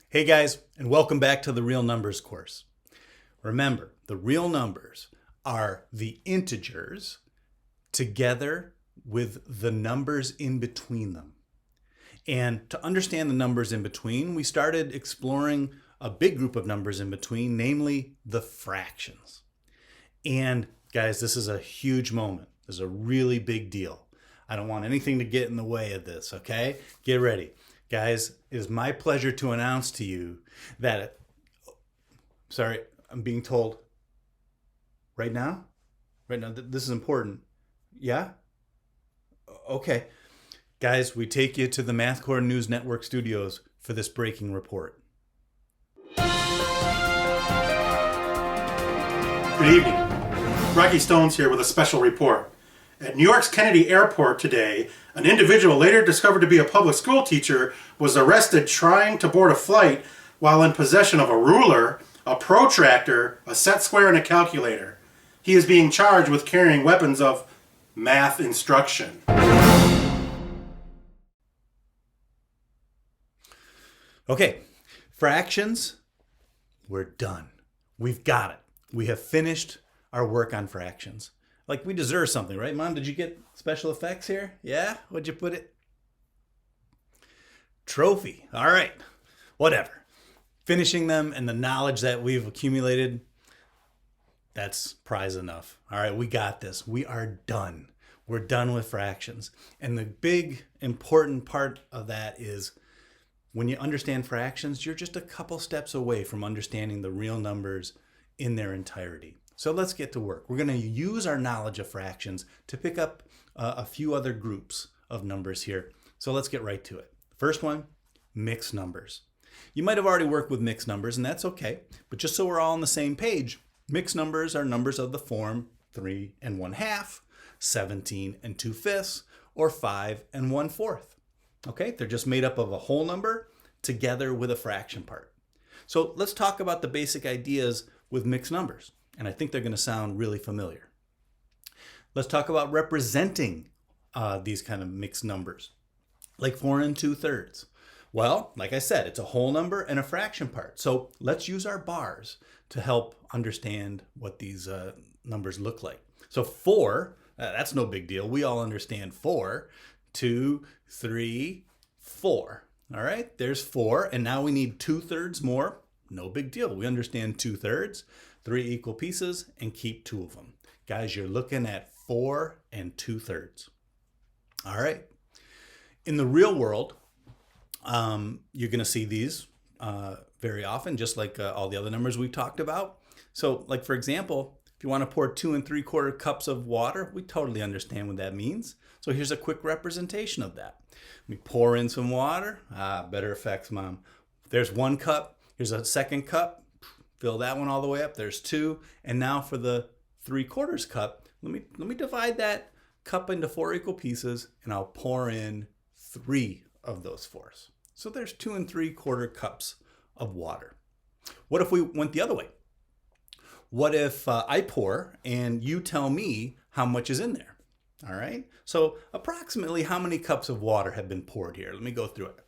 Hey guys, and welcome back to the Real Numbers course. Remember, the real numbers are the integers together with the numbers in between them. And to understand the numbers in between, we started exploring a big group of numbers in between, namely the fractions. And guys, this is a huge moment. This is a really big deal. I don't want anything to get in the way of this, okay? Get ready. Guys, it is my pleasure to announce to you that, sorry, I'm being told right now, this is important. Yeah? Okay. Guys, we take you to the Math Core News Network studios for this breaking report. Good evening. Rocky Stones here with a special report. At New York's Kennedy Airport today, an individual later discovered to be a public school teacher was arrested trying to board a flight while in possession of a ruler, a protractor, a set square, and a calculator. He is being charged with carrying weapons of math instruction. Okay, fractions, we're done. We've got it. We have finished our work on fractions. Like, we deserve something, right? Mom, did you get special effects here? Yeah? What'd you put it? Trophy. All right. Whatever. Finishing them and the knowledge that we've accumulated, that's prize enough. All right, we got this. We are done. We're done with fractions. And the big, important part of that is when you understand fractions, you're just a couple steps away from understanding the real numbers in their entirety. So let's get to work. We're going to use our knowledge of fractions to pick up a few other groups of numbers here. So let's get right to it. First one, mixed numbers. You might have already worked with mixed numbers, and that's okay. But just so we're all on the same page, mixed numbers are numbers of the form 3 1/2, 17 2/5, or 5 1/4. Okay, they're just made up of a whole number together with a fraction part. So let's talk about the basic ideas with mixed numbers. And I think they're going to sound really familiar. Let's talk about representing these kind of mixed numbers, like 4 2/3. Well, like I said, it's a whole number and a fraction part. So let's use our bars to help understand what these numbers look like. So 4, that's no big deal. We all understand 4, 2, 3, 4. All right, there's 4. And now we need 2/3 more. No big deal. We understand 2/3. 3 equal pieces, and keep 2 of them. Guys, you're looking at 4 2/3. All right. In the real world, you're going to see these very often, just like all the other numbers we've talked about. So, like for example, if you want to pour 2 3/4 cups of water, we totally understand what that means. So here's a quick representation of that. We pour in some water. Better effects, Mom. There's 1 cup. Here's a second cup. Fill that one all the way up. There's 2. And now for the 3/4 cup, let me divide that cup into 4 equal pieces, and I'll pour in 3 of those 4s. So there's 2 3/4 cups of water. What if we went the other way? What if I pour and you tell me how much is in there? All right. So approximately how many cups of water have been poured here? Let me go through it.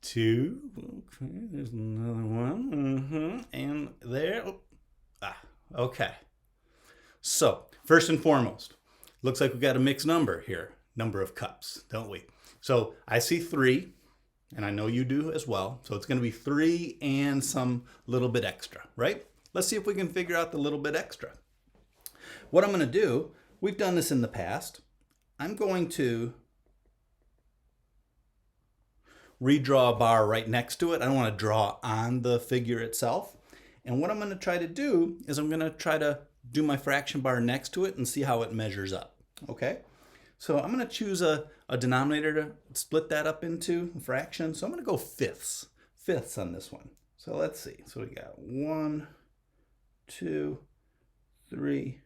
2. Okay, there's another one. And there. Okay. So, first and foremost, looks like we've got a mixed number here. Number of cups, don't we? So, I see 3, and I know you do as well. So, it's going to be 3 and some little bit extra, right? Let's see if we can figure out the little bit extra. What I'm going to do, we've done this in the past. I'm going to redraw a bar right next to it. I don't want to draw on the figure itself. And what I'm going to try to do is I'm going to try to do my fraction bar next to it and see how it measures up. Okay? So I'm going to choose a denominator to split that up into a fraction. So I'm going to go fifths. Fifths on this one. So let's see. So we got 1, 2, 3,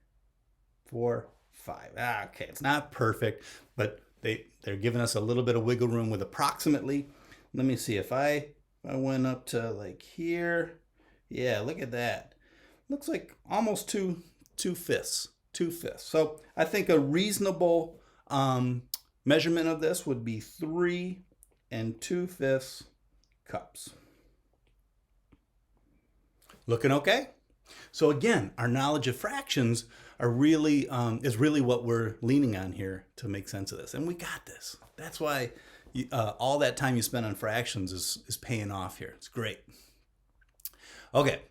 4, 5. Okay, it's not perfect, but they're giving us a little bit of wiggle room with approximately. Let me see if I went up to like here. Yeah, look at that. Looks like almost 2 fifths. 2 fifths. So I think a reasonable Measurement of this would be 3 2/5 cups. Looking okay? So again, our knowledge of fractions are really is really what we're leaning on here to make sense of this, and we got this. That's why all that time you spent on fractions is paying off here. It's great. Okay,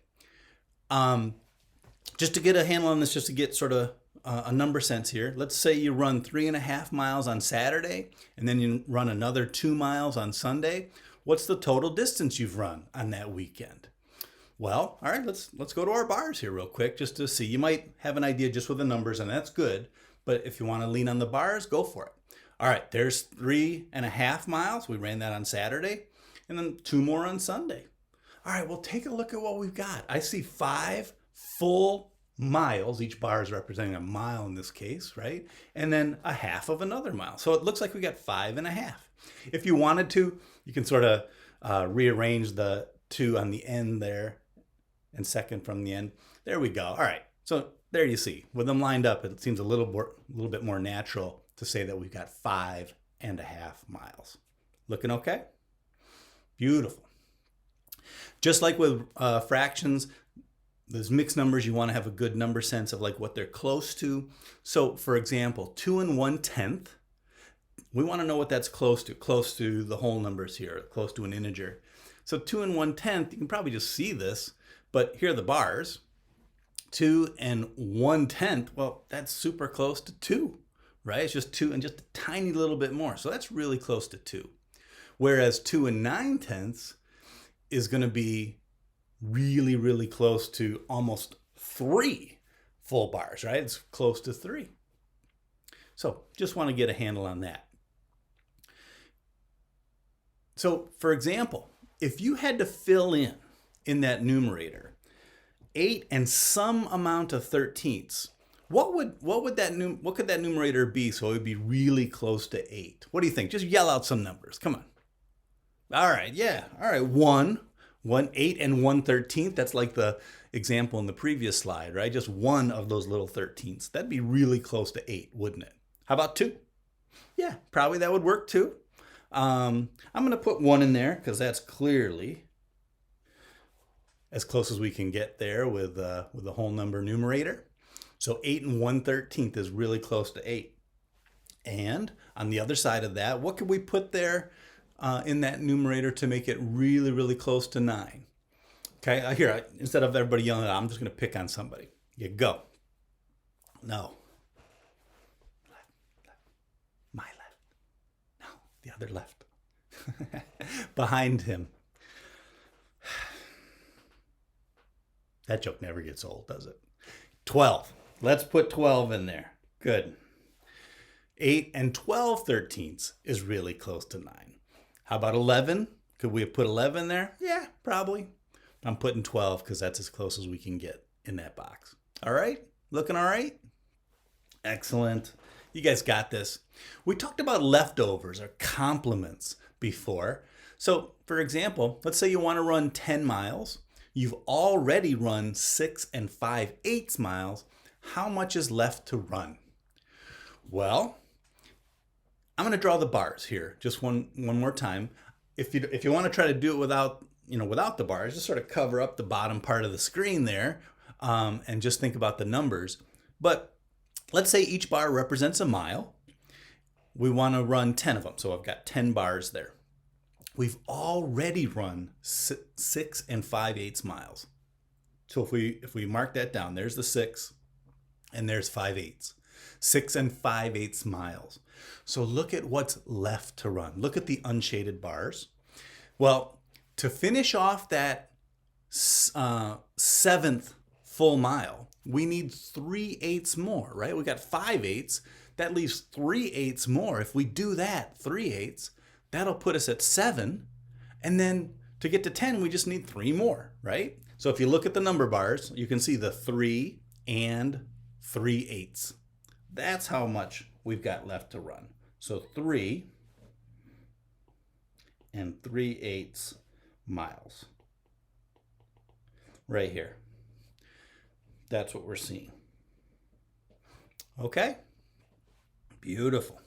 just to get a handle on this, just to get sort of a number sense here. Let's say you run 3.5 miles on Saturday, and then you run another 2 miles on Sunday. What's the total distance you've run on that weekend? Well, all right, let's go to our bars here real quick just to see. You might have an idea just with the numbers, and that's good. But if you want to lean on the bars, go for it. All right, there's 3.5 miles. We ran that on Saturday, and then 2 more on Sunday. All right, well, take a look at what we've got. I see 5 full miles. Each bar is representing a mile in this case, right? And then a half of another mile. So it looks like we got 5.5. If you wanted to, you can sort of rearrange the 2 on the end there and second from the end. There we go. All right. So there you see, with them lined up, it seems a little bit more natural to say that we've got 5.5 miles. Looking okay? Beautiful. Just like with fractions, those mixed numbers, you want to have a good number sense of like what they're close to. So for example, 2 1/10, we want to know what that's close to the whole numbers here, close to an integer. So 2 1/10, you can probably just see this, but here are the bars. 2 1/10, well, that's super close to 2, right? It's just 2 and just a tiny little bit more. So that's really close to 2. Whereas 2 9/10 is going to be really, really close to almost 3 full bars, right? It's close to 3. So just want to get a handle on that. So for example, if you had to fill in that numerator 8 and some amount of 13ths, what could that numerator be so it would be really close to 8? What do you think? Just yell out some numbers. Come on. All right, yeah. All right, 1, 8 and 1/13. That's like the example in the previous slide, right? Just one of those little 13ths. That'd be really close to 8, wouldn't it? How about 2? Yeah, probably that would work too. I'm going to put 1 in there because that's clearly as close as we can get there with the whole number numerator. So 8 and 1/13 is really close to 8. And on the other side of that, what could we put there in that numerator to make it really, really close to 9? Okay, here, instead of everybody yelling out, I'm just going to pick on somebody. You go. No. Left. My left. No, the other left. Behind him. That joke never gets old, does it? 12. Let's put 12 in there. Good. 8 and 12/13 is really close to 9. How about 11? Could we have put 11 there? Yeah, probably. I'm putting 12 because that's as close as we can get in that box. All right? Looking all right? Excellent. You guys got this. We talked about leftovers or complements before. So, for example, let's say you want to run 10 miles. You've already run 6 5/8 miles. How much is left to run? Well, I'm going to draw the bars here just one more time. If you want to try to do it without the bars, just sort of cover up the bottom part of the screen there and just think about the numbers. But let's say each bar represents a mile. We want to run 10 of them. So I've got 10 bars there. We've already run 6 5/8 miles. So if we mark that down, there's the 6 and there's 5/8. 6 5/8 miles. So look at what's left to run. Look at the unshaded bars. Well, to finish off that 7th full mile, we need 3/8 more, right? We got 5/8. That leaves 3/8 more. If we do that, 3/8, that'll put us at 7. And then to get to 10, we just need 3 more, right? So if you look at the number bars, you can see the 3 and 3/8. That's how much we've got left to run. So 3 and 3/8 miles. Right here. That's what we're seeing. Okay? Beautiful.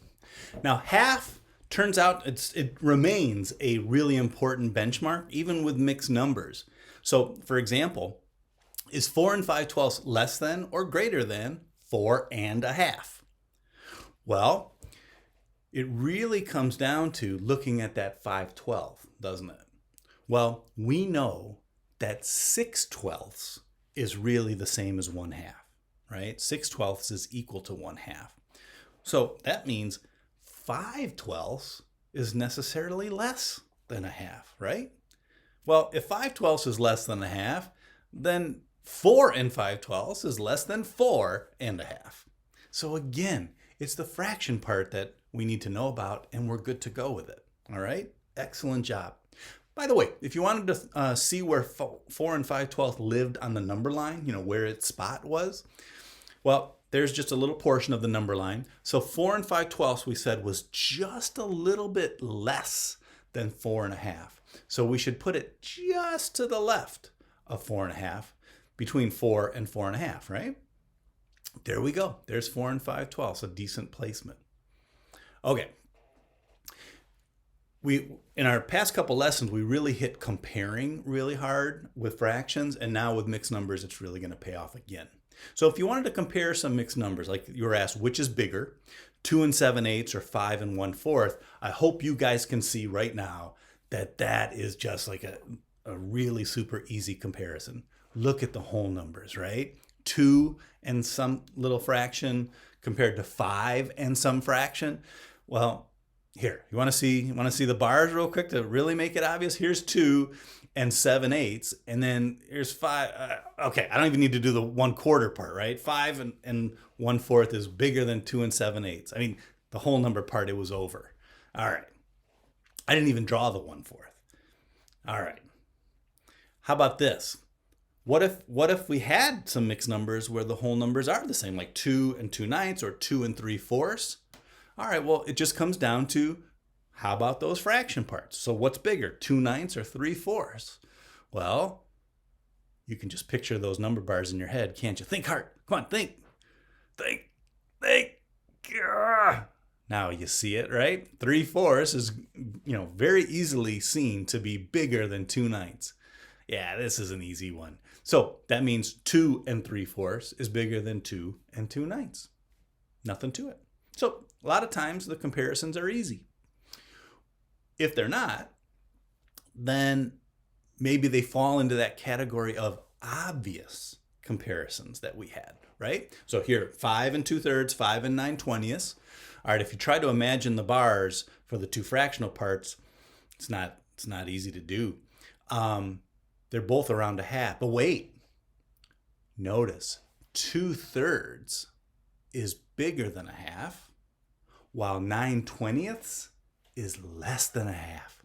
Now, half turns out it remains a really important benchmark, even with mixed numbers. So, for example, is 4 and 5/12 less than or greater than 4 and a half? Well, it really comes down to looking at that 5/12, doesn't it? Well, we know that 6/12 is really the same as 1/2, right? 6/12 is equal to 1/2. So that means 5/12 is necessarily less than a half, right? Well, if 5/12 is less than a half, then 4 and 5/12 is less than 4 and a half. So again, it's the fraction part that we need to know about, and we're good to go with it. All right? Excellent job. By the way, if you wanted to see where 4 and 5/12 lived on the number line, where its spot was, well, there's just a little portion of the number line. So 4 and 5/12 we said was just a little bit less than 4 and a half. So we should put it just to the left of 4 and a half, between 4 and 4 and a half, right? There we go. There's 4 and 5/12, so decent placement. Okay. In our past couple lessons, we really hit comparing really hard with fractions, and now with mixed numbers, it's really going to pay off again. So if you wanted to compare some mixed numbers, like you were asked, which is bigger, 2 and 7/8 or 5 and 1/4, I hope you guys can see right now that that is just like a really super easy comparison. Look at the whole numbers, right? 2 and some little fraction compared to 5 and some fraction. Well, here, you want to see the bars real quick to really make it obvious? Here's 2 and 7/8, and then here's 5. Okay, I don't even need to do the 1/4 part, right? 5 and 1/4 is bigger than 2 and 7/8. I mean, the whole number part, it was over. All right. I didn't even draw the 1/4. All right. How about this? What if we had some mixed numbers where the whole numbers are the same, like 2 and 2/9 or 2 and 3/4? All right, well, it just comes down to, how about those fraction parts? So what's bigger, 2/9 or 3/4? Well, you can just picture those number bars in your head, can't you? Think hard. Come on, think. Now you see it, right? 3/4 is, very easily seen to be bigger than 2/9. Yeah, this is an easy one. So that means 2 and 3/4 is bigger than 2 and 2/9. Nothing to it. So a lot of times the comparisons are easy. If they're not, then maybe they fall into that category of obvious comparisons that we had, right? So here, 5 and 2/3, 5 and 9/20. All right, if you try to imagine the bars for the two fractional parts, it's not easy to do. They're both around a half. But wait, notice 2/3 is bigger than a half, while 9/20 is less than a half.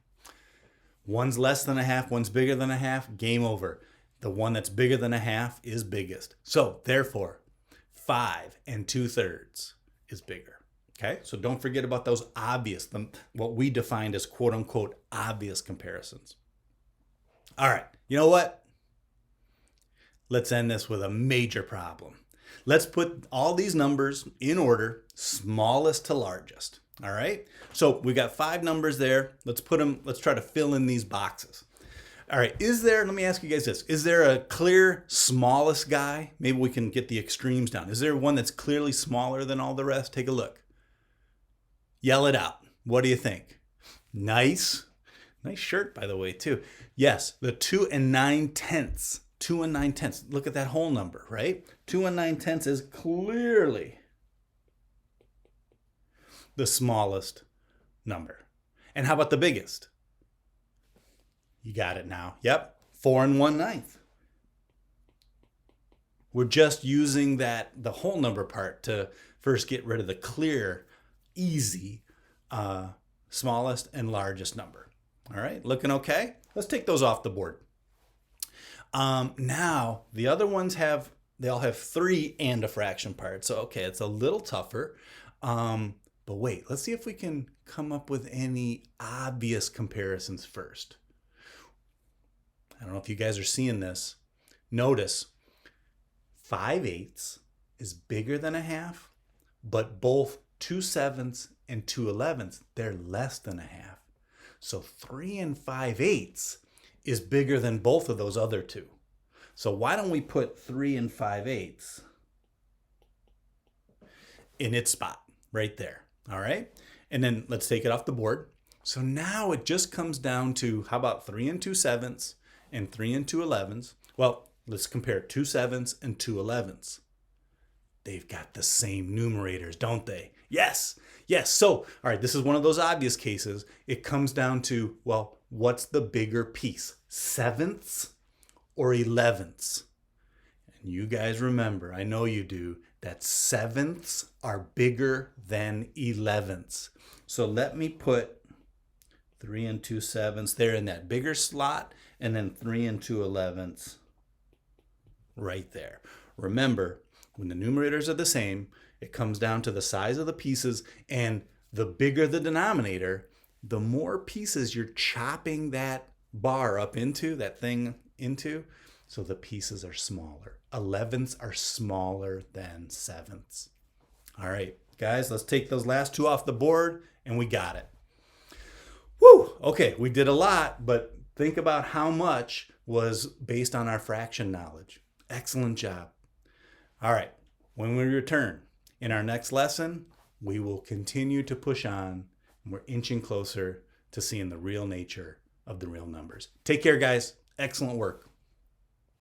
One's less than a half, one's bigger than a half, game over. The one that's bigger than a half is biggest. So therefore, 5 and 2/3 is bigger. Okay, so don't forget about those obvious, what we defined as quote unquote obvious comparisons. All right, you know what? Let's end this with a major problem. Let's put all these numbers in order, smallest to largest. All right, so we got 5 numbers there. Let's try to fill in these boxes. All right, let me ask you guys this. Is there a clear smallest guy? Maybe we can get the extremes down. Is there one that's clearly smaller than all the rest? Take a look. Yell it out. What do you think? Nice shirt, by the way, too. Yes, the 2 and 9/10. 2 and 9/10. Look at that whole number, right? 2 and 9/10 is clearly the smallest number. And how about the biggest? You got it now. Yep, 4 and 1/9. We're just using the whole number part to first get rid of the clear, easy, smallest and largest number. All right, looking okay? Let's take those off the board. Now, the other ones they all have 3 and a fraction part. So, okay, it's a little tougher. But wait, let's see if we can come up with any obvious comparisons first. I don't know if you guys are seeing this. Notice 5/8 is bigger than a half, but both 2 sevenths and 2 elevenths, they're less than a half. So 3 and 5/8 is bigger than both of those other two. So why don't we put 3 and 5/8 in its spot right there. All right. And then let's take it off the board. So now it just comes down to, how about 3 and 2 sevenths and 3 and 2 elevenths? Well, let's compare 2 sevenths and 2 elevenths. They've got the same numerators, don't they? Yes. Yes. So, all right, this is one of those obvious cases. It comes down to, well, what's the bigger piece? Sevenths or elevenths? And you guys remember, I know you do, that sevenths are bigger than elevenths. So let me put 3 and 2 sevenths there in that bigger slot, and then 3 and 2 elevenths right there. Remember, when the numerators are the same, it comes down to the size of the pieces, and the bigger the denominator, the more pieces you're chopping that bar up into, that thing into, so the pieces are smaller. Elevenths are smaller than sevenths. All right, guys, let's take those last two off the board, and we got it. Woo! Okay, we did a lot, but think about how much was based on our fraction knowledge. Excellent job. All right, when we return in our next lesson, we will continue to push on, and we're inching closer to seeing the real nature of the real numbers. Take care, guys. Excellent work.